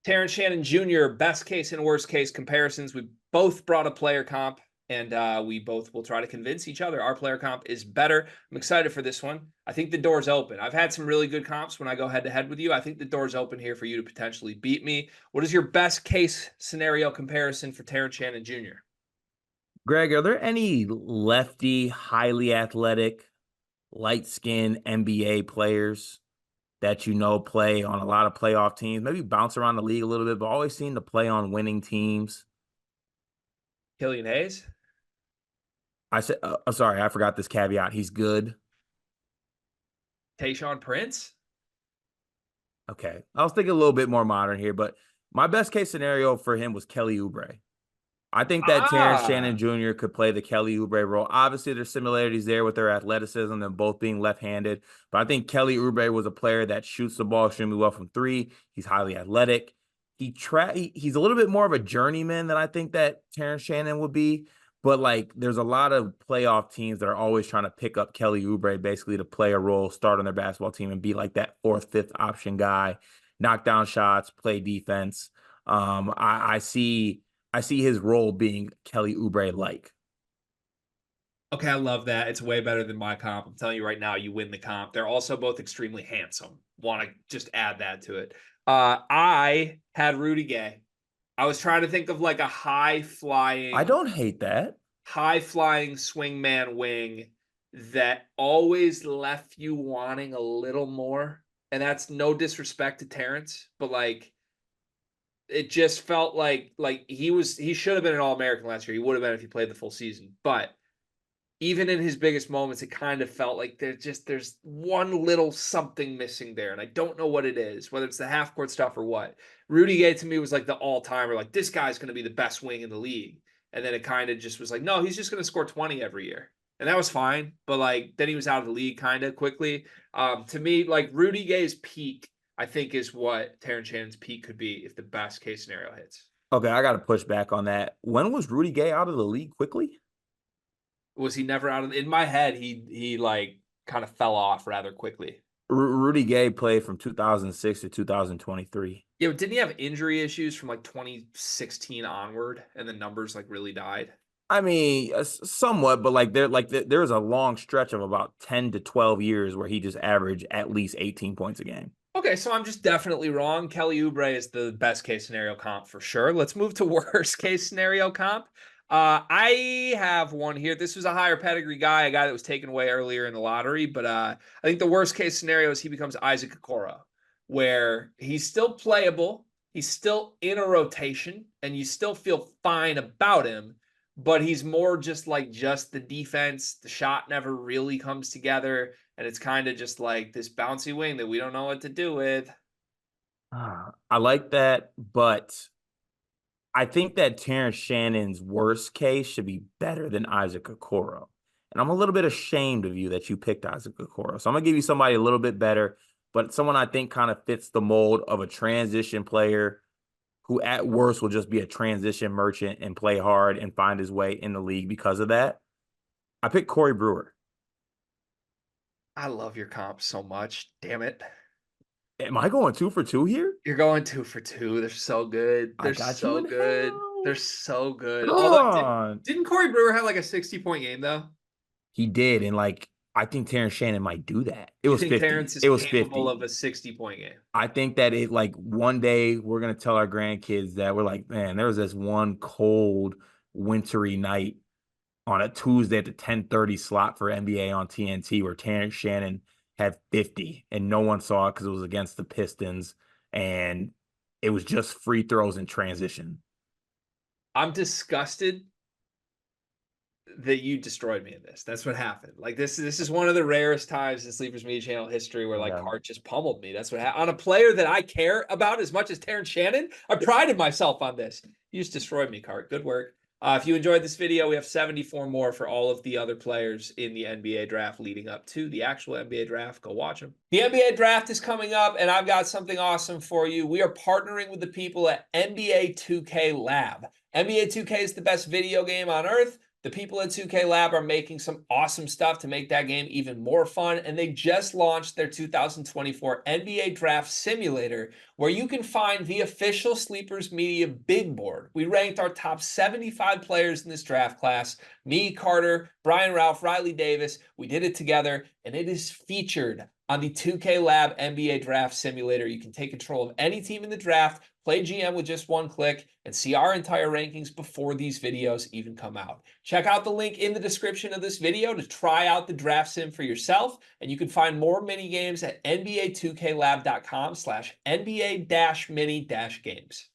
Terrence Shannon Jr., best case and worst case comparisons. We both brought a player comp, and we both will try to convince each other our player comp is better. I'm excited for this one. I think the door's open. I've had some really good comps when I go head to head with you. I think the door's open here for you to potentially beat me. What is your best case scenario comparison for Terrence Shannon Jr.? Greg, are there any lefty, highly athletic, light-skinned NBA players that you know play on a lot of playoff teams? Maybe bounce around the league a little bit, but always seem to play on winning teams. Killian Hayes? I said, sorry, I forgot this caveat. He's good. Tayshaun Prince? Okay, I was thinking a little bit more modern here, but my best case scenario for him was Kelly Oubre. I think that Terrence Shannon Ah, Jr. could play the Kelly Oubre role. Obviously, there's similarities there with their athleticism, them both being left-handed. But I think Kelly Oubre was a player that shoots the ball extremely well from three. He's highly athletic. He's a little bit more of a journeyman than I think that Terrence Shannon would be. But like, there's a lot of playoff teams that are always trying to pick up Kelly Oubre basically to play a role, start on their basketball team, and be like that fourth, fifth option guy, knock down shots, play defense. I see his role being Kelly Oubre-like. okay, I love that. It's way better than my comp. I'm telling you right now, you win the comp. They're also both extremely handsome. Want to just add that to it. I had Rudy Gay. I was trying to think of like a I don't hate that. high flying swingman wing that always left you wanting a little more. And that's no disrespect to Terrence, but like it just felt like he should have been an All-American last year. He would have been if he played the full season. But even in his biggest moments, it kind of felt like there's one little something missing there, and I don't know what it is, whether it's the half court stuff or what. Rudy Gay to me was like the all timer, like this guy's going to be the best wing in the league, and then it kind of just was like, no, he's just going to score 20 every year, and that was fine. But like then he was out of the league kind of quickly. To me, like Rudy Gay's peak, I think is what Terrence Shannon's peak could be if the best case scenario hits. Okay, I got to push back on that. When was Rudy Gay out of the league quickly? Was he never out of in my head? He like kind of fell off rather quickly. Rudy Gay played from 2006 to 2023. Yeah, but didn't he have injury issues from like 2016 onward, and the numbers like really died? I mean, somewhat, but there was a long stretch of about 10 to 12 years where he just averaged at least 18 points a game. Okay, so I'm just definitely wrong. Kelly Oubre is the best case scenario comp for sure. Let's move to worst case scenario comp. I have one here. This was a higher pedigree guy, a guy that was taken away earlier in the lottery, but I think the worst case scenario is he becomes Isaac Okoro, where he's still playable, he's still in a rotation, and you still feel fine about him, but he's more just the defense. The shot never really comes together, and it's kind of just like this bouncy wing that we don't know what to do with. I like that, but I think that Terrence Shannon's worst case should be better than Isaac Okoro. And I'm a little bit ashamed of you that you picked Isaac Okoro. So I'm going to give you somebody a little bit better, but someone I think kind of fits the mold of a transition player who at worst will just be a transition merchant and play hard and find his way in the league because of that. I picked Corey Brewer. I love your comp so much. Damn it. Am I going 2 for 2 here? You're going 2 for 2. They're so good. I They're got you so in good. They're hell. so good. Come Although on. didn't Corey Brewer have like a 60-point game though? He did. And like, I think Terrence Shannon might do that. It You was think 50. Terrence is It was capable 50. of a 60-point game? I think that it like one day we're gonna tell our grandkids that we're like, man, there was this one cold, wintry night on a Tuesday at the 10:30 slot for NBA on TNT where Terrence Shannon had 50 and no one saw it because it was against the Pistons and it was just free throws in transition. I'm disgusted that you destroyed me in this. That's what happened. Like this is one of the rarest times in Sleepers Media Channel history where like Yeah. Cart just pummeled me. That's what happened on a player that I care about as much as Terrence Shannon. I prided myself on this. You just destroyed me, Cart. Good work. If you enjoyed this video, we have 74 more for all of the other players in the NBA draft leading up to the actual NBA draft. Go watch them. The NBA draft is coming up, and I've got something awesome for you. We are partnering with the people at NBA 2K Lab. NBA 2K is the best video game on earth. The people at 2K Lab are making some awesome stuff to make that game even more fun, and they just launched their 2024 NBA Draft Simulator, where you can find the official Sleepers Media big board. We ranked our top 75 players in this draft class. Me, Carter, Brian Ralph, Riley Davis. We did it together, and it is featured on the 2K Lab NBA Draft Simulator. You can take control of any team in the draft, play GM with just one click, and see our entire rankings before these videos even come out. Check out the link in the description of this video to try out the draft sim for yourself, and you can find more mini games at nba2klab.com/nba-mini-games.